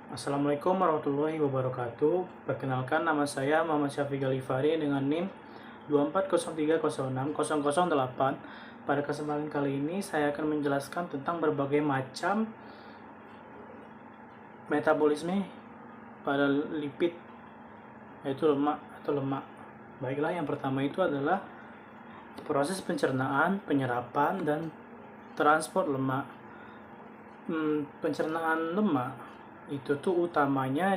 Assalamualaikum warahmatullahi wabarakatuh. Perkenalkan, nama saya Muhammad Syafiq Ghalifari dengan NIM 240306008. Pada kesempatan kali ini saya akan menjelaskan tentang berbagai macam metabolisme pada lipid, yaitu lemak atau lemak. Baiklah, yang pertama itu adalah proses pencernaan, penyerapan, dan transport lemak. Pencernaan lemak itu tuh utamanya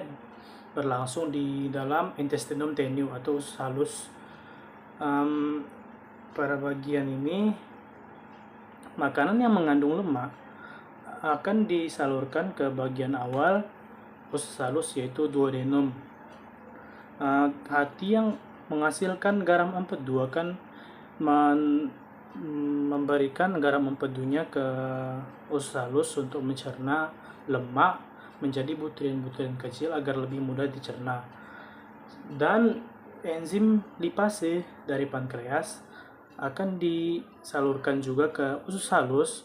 berlangsung di dalam intestinum tenue atau usus halus. Pada bagian ini, makanan yang mengandung lemak akan disalurkan ke bagian awal usus halus, yaitu duodenum. Hati yang menghasilkan garam empedu akan memberikan garam empedunya ke usus halus untuk mencerna lemak menjadi butiran-butiran kecil agar lebih mudah dicerna. Dan enzim lipase dari pankreas akan disalurkan juga ke usus halus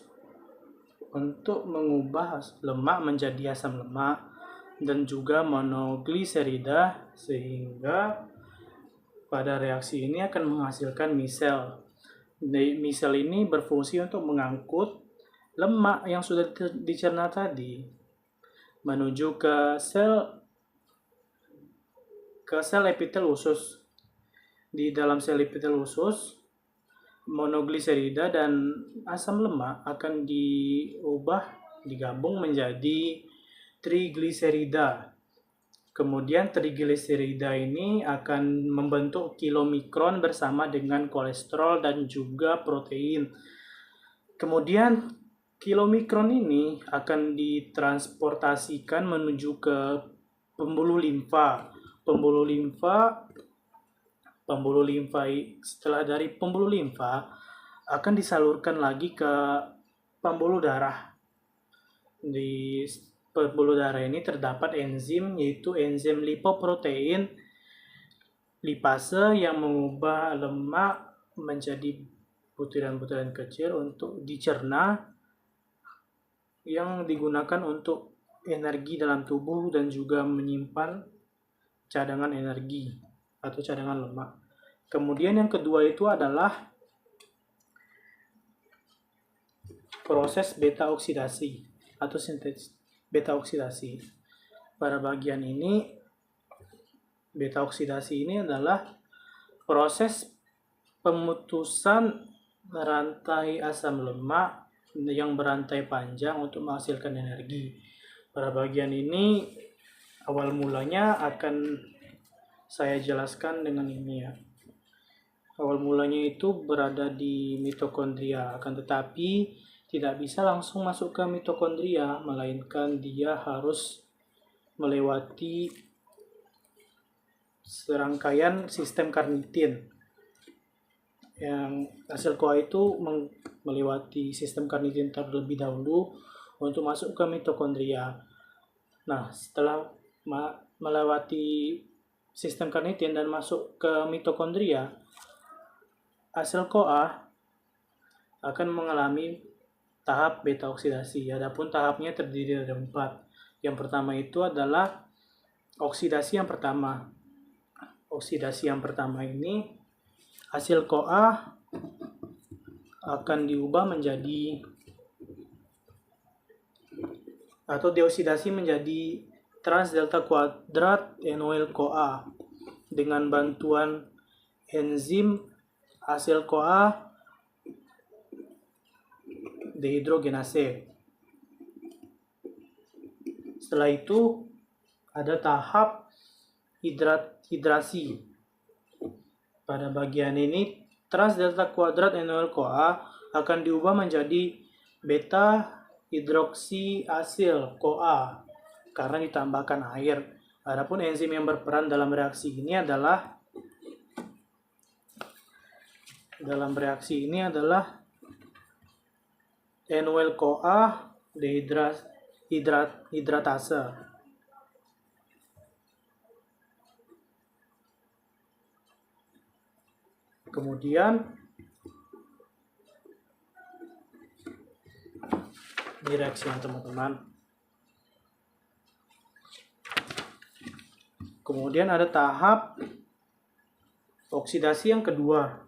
untuk mengubah lemak menjadi asam lemak dan juga monogliserida, sehingga pada reaksi ini akan menghasilkan misel. Misel ini berfungsi untuk mengangkut lemak yang sudah dicerna tadi menuju ke sel epitel usus. Di dalam sel epitel usus, monogliserida dan asam lemak akan digabung menjadi trigliserida. Kemudian trigliserida ini akan membentuk kilomikron bersama dengan kolesterol dan juga protein. Kemudian kilomikron ini akan ditransportasikan menuju ke pembuluh limfa. Setelah dari pembuluh limfa akan disalurkan lagi ke pembuluh darah. Di pembuluh darah ini terdapat enzim, yaitu enzim lipoprotein lipase yang mengubah lemak menjadi butiran-butiran kecil untuk dicerna, yang digunakan untuk energi dalam tubuh dan juga menyimpan cadangan energi atau cadangan lemak. Kemudian yang kedua itu adalah proses beta oksidasi atau sintesis beta oksidasi. Pada bagian ini, beta oksidasi ini adalah proses pemutusan rantai asam lemak yang berantai panjang untuk menghasilkan energi. Pada bagian ini, awal mulanya akan saya jelaskan dengan ini ya. Awal mulanya itu berada di mitokondria, akan tetapi tidak bisa langsung masuk ke mitokondria, melainkan dia harus melewati serangkaian sistem karnitin. Yang hasil CoA itu melewati sistem karnitin terlebih dahulu untuk masuk ke mitokondria. Nah, setelah melewati sistem karnitin dan masuk ke mitokondria, hasil CoA akan mengalami tahap beta oksidasi. Adapun tahapnya terdiri dari 4. Yang pertama itu adalah oksidasi yang pertama. Oksidasi yang pertama ini, hasil CoA akan diubah menjadi atau dioksidasi menjadi trans delta kuadrat NOL CoA dengan bantuan enzim hasil CoA dehidrogenase. Setelah itu ada tahap hidrasi. Pada bagian ini, trans delta kuadrat NOL CoA akan diubah menjadi beta hidroksiasil CoA karena ditambahkan air. Adapun enzim yang berperan dalam reaksi ini adalah NOL CoA dehidratase. Kemudian di reaksi yang teman-teman, Kemudian ada tahap oksidasi yang kedua.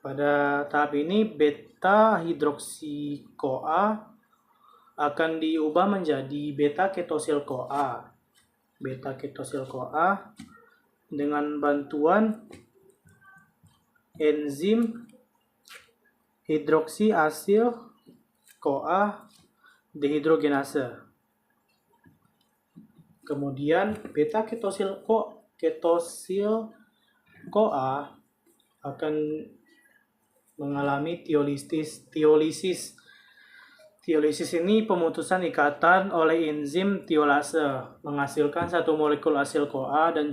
Pada tahap ini beta hidroksi-CoA akan diubah menjadi beta ketosil-CoA. Beta ketosil-CoA dengan bantuan enzim hidroksi asil CoA dehidrogenase. Kemudian beta ketosil-CoA akan mengalami teolisis. Teolisis ini pemutusan ikatan oleh enzim tiolase, menghasilkan satu molekul asil CoA dan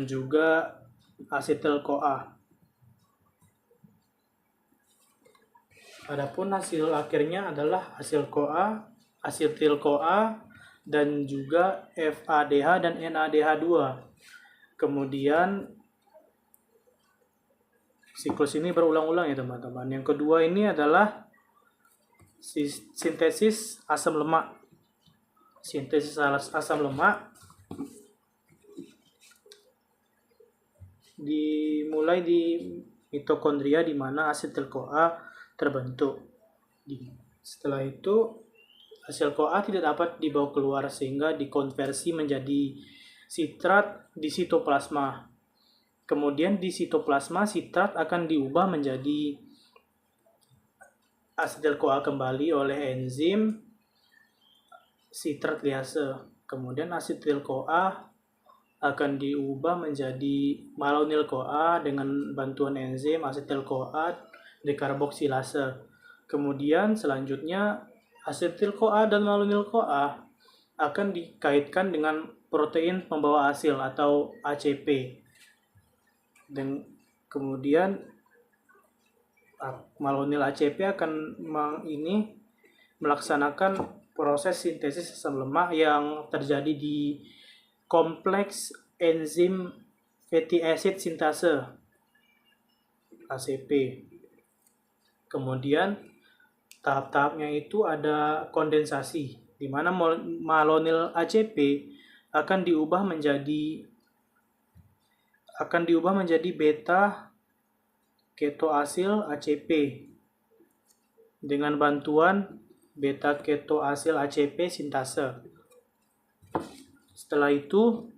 juga asetil CoA. Adapun hasil akhirnya adalah asil CoA, asetil CoA, dan juga FADH dan NADH2. Kemudian siklus ini berulang-ulang ya teman-teman. Yang kedua ini adalah sintesis asam lemak. Sintesis asam lemak dimulai di mitokondria di mana asetil CoA terbentuk. Setelah itu hasil CoA tidak dapat dibawa keluar sehingga dikonversi menjadi sitrat di sitoplasma. Kemudian di sitoplasma sitrat akan diubah menjadi asetil CoA kembali oleh enzim sitrat liase. Kemudian asetil CoA akan diubah menjadi malonyl CoA dengan bantuan enzim asetil CoA dekarboksilase. Kemudian selanjutnya asetil CoA dan malonyl CoA akan dikaitkan dengan protein pembawa asil atau ACP. Dan kemudian malonyl ACP akan melaksanakan proses sintesis asam lemak yang terjadi di kompleks enzim fatty acid sintase ACP. Kemudian tahap-tahapnya itu ada kondensasi, di mana malonyl ACP akan diubah menjadi beta ketoasil ACP dengan bantuan beta ketoasil ACP sintase. Setelah itu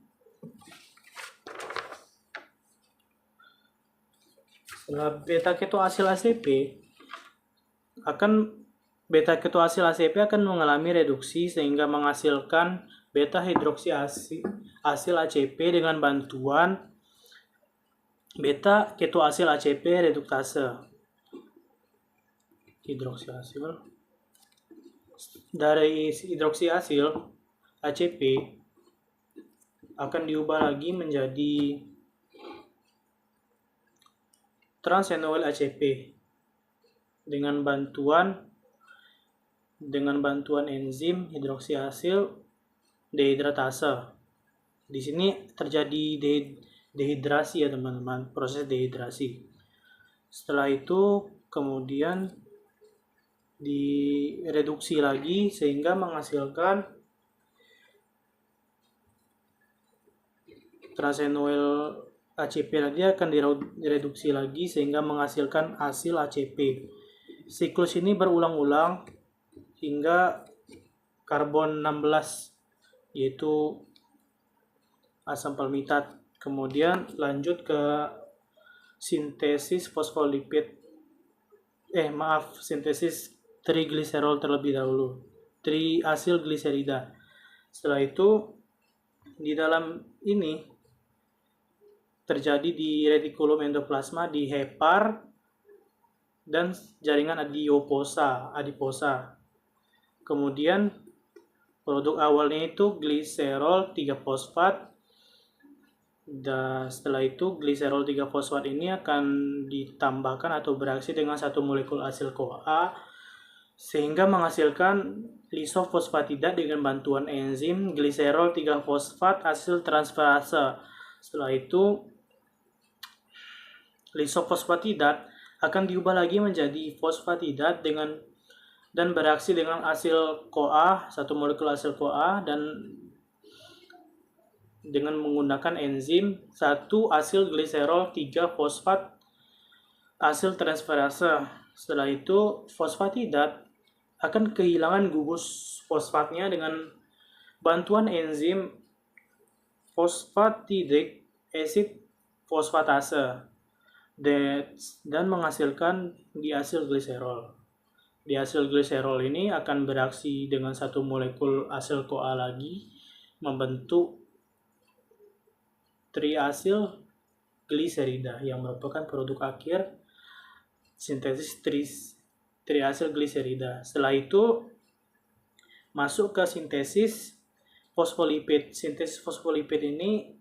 beta ketoasil ACP akan mengalami reduksi sehingga menghasilkan beta hidroksi asil ACP dengan bantuan beta ketoasil ACP reduktase. Dari hidroksi asil ACP akan diubah lagi menjadi trans-enoil ACP dengan bantuan enzim hidroksi asil dehidratase. Di sini terjadi dehidrasi ya teman-teman, proses dehidrasi. Setelah itu kemudian direduksi lagi sehingga menghasilkan trans-enoil ACP lagi akan direduksi lagi sehingga menghasilkan asil ACP. Siklus ini berulang-ulang hingga karbon 16 yaitu asam palmitat. Kemudian lanjut ke sintesis sintesis trigliserol terlebih dahulu, triasil gliserida. Setelah itu di dalam ini terjadi di retikulum endoplasma, di hepar dan jaringan adiposa. Kemudian produk awalnya itu gliserol 3-fosfat. Dan setelah itu gliserol 3-fosfat ini akan ditambahkan atau bereaksi dengan satu molekul asil CoA sehingga menghasilkan lisofosfatidat dengan bantuan enzim gliserol 3-fosfat asil transferase. Setelah itu lisofosfatidat akan diubah lagi menjadi fosfatidat dan bereaksi dengan asil CoA, satu molekul asil CoA, dan dengan menggunakan enzim 1 asil gliserol 3 fosfat asil transferase. Setelah itu fosfatidat akan kehilangan gugus fosfatnya dengan bantuan enzim fosfatidic acid fosfatase dan menghasilkan diasil gliserol. Diasil gliserol ini akan bereaksi dengan satu molekul asil CoA lagi membentuk triasil gliserida yang merupakan produk akhir sintesis triasil gliserida. Setelah itu masuk ke sintesis fosfolipid. Sintesis fosfolipid ini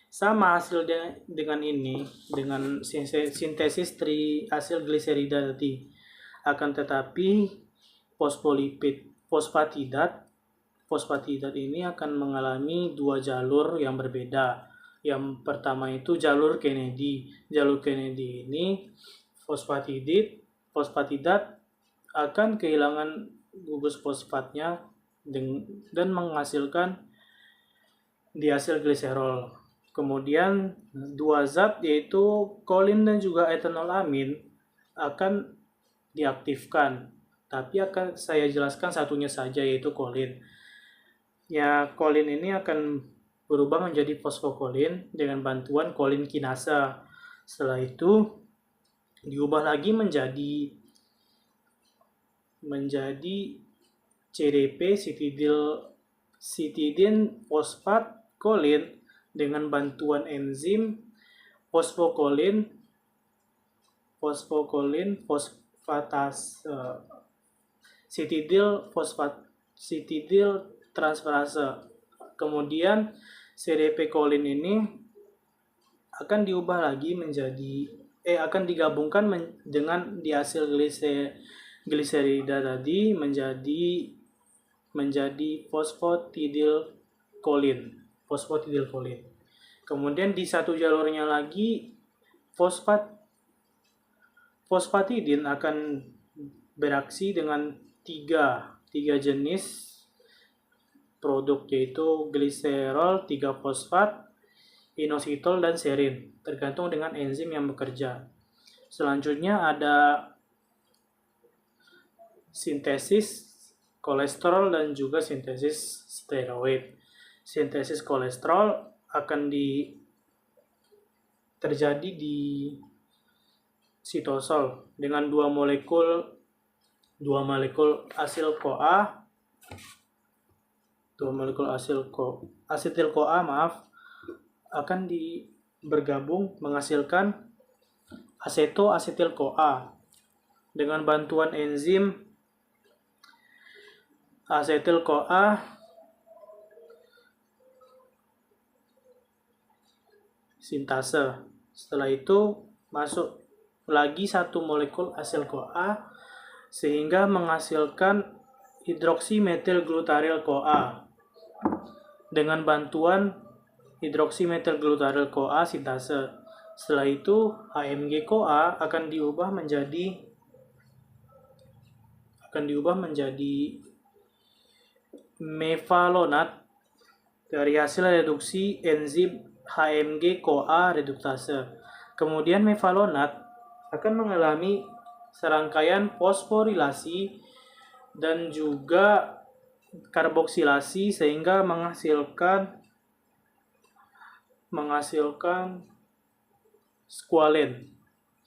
sama hasilnya dengan ini, dengan sintesis triasil gliserida tadi. Akan tetapi fosfatidat ini akan mengalami 2 jalur yang berbeda. Yang pertama itu jalur Kennedy. Jalur Kennedy ini fosfatidat akan kehilangan gugus fosfatnya dan menghasilkan diasil gliserol. Kemudian 2 zat yaitu kolin dan juga etanolamin akan diaktifkan. Tapi akan saya jelaskan satunya saja yaitu kolin. Ya, kolin ini akan berubah menjadi fosfokolin dengan bantuan kolin kinasa. Setelah itu diubah lagi menjadi CDP citidin fosfat kolin dengan bantuan enzim fosfokolin fosfatase citidil transferase. Kemudian CDP kolin ini akan diubah lagi akan digabungkan dengan diasil gliserida tadi menjadi fosfatidilkolin. Kemudian di satu jalurnya lagi fosfatidin akan bereaksi dengan tiga jenis produk, yaitu gliserol 3 fosfat, inositol, dan serin, tergantung dengan enzim yang bekerja. Selanjutnya ada sintesis kolesterol dan juga sintesis steroid. Sintesis kolesterol akan terjadi di sitosol dengan 2 molekul asil CoA, asetil CoA akan bergabung menghasilkan asetil CoA dengan bantuan enzim asetil CoA sintase. Setelah itu masuk lagi 1 molekul asil CoA sehingga menghasilkan hidroksimetilglutaril CoA dengan bantuan hidroksimetilglutaril CoA sintase. Setelah itu HMG CoA akan diubah menjadi mevalonat dari hasil reduksi enzim HMG CoA reduktase. Kemudian mevalonat akan mengalami serangkaian fosforilasi dan juga karboksilasi sehingga menghasilkan squalen.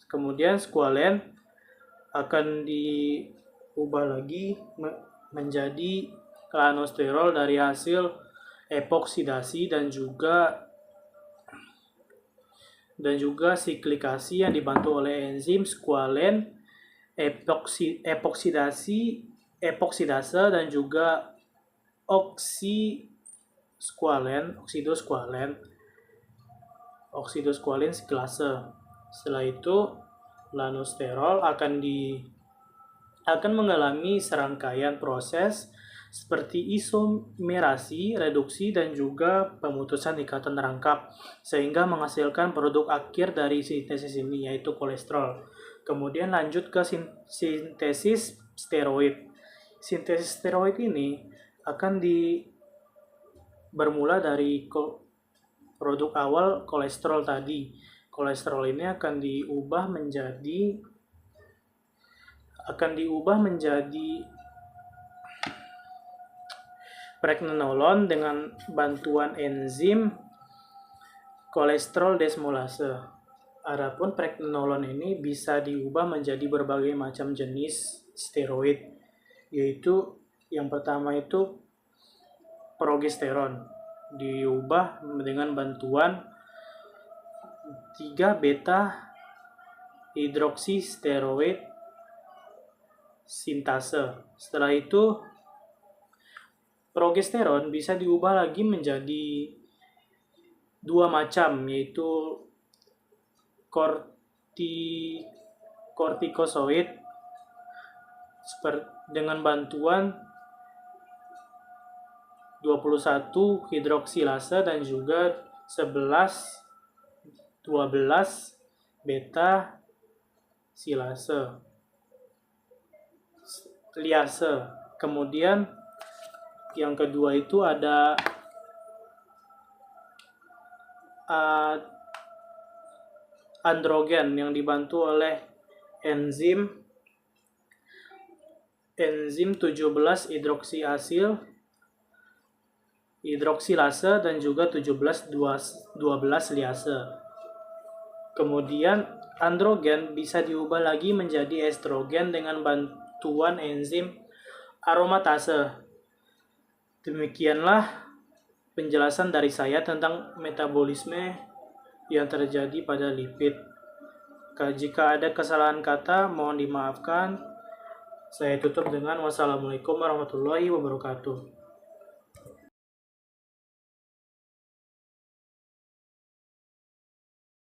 Kemudian squalen akan diubah lagi menjadi lanosterol dari hasil epoksidasi dan juga siklikasi yang dibantu oleh enzim squalen epoksidase dan juga oksidosqualen siklase. Setelah itu lanosterol akan mengalami serangkaian proses seperti isomerasi, reduksi, dan juga pemutusan ikatan rangkap sehingga menghasilkan produk akhir dari sintesis ini yaitu kolesterol. Kemudian lanjut ke sintesis steroid. Sintesis steroid ini akan bermula dari produk awal kolesterol tadi. Kolesterol ini akan diubah menjadi pregnenolon dengan bantuan enzim kolesterol desmolase. Adapun pregnenolon ini bisa diubah menjadi berbagai macam jenis steroid, yaitu yang pertama itu progesteron, diubah dengan bantuan 3 beta hidroksisteroid sintase. Setelah itu progesteron bisa diubah lagi menjadi 2 macam, yaitu kortikosoid dengan bantuan 21 hidroksilase dan juga 12 beta liase. Kemudian yang kedua itu ada androgen yang dibantu oleh enzim 17 hidroksilase dan juga 12 liase. Kemudian androgen bisa diubah lagi menjadi estrogen dengan bantuan enzim aromatase. Demikianlah penjelasan dari saya tentang metabolisme yang terjadi pada lipid. Jika ada kesalahan kata, mohon dimaafkan. Saya tutup dengan wassalamualaikum warahmatullahi wabarakatuh.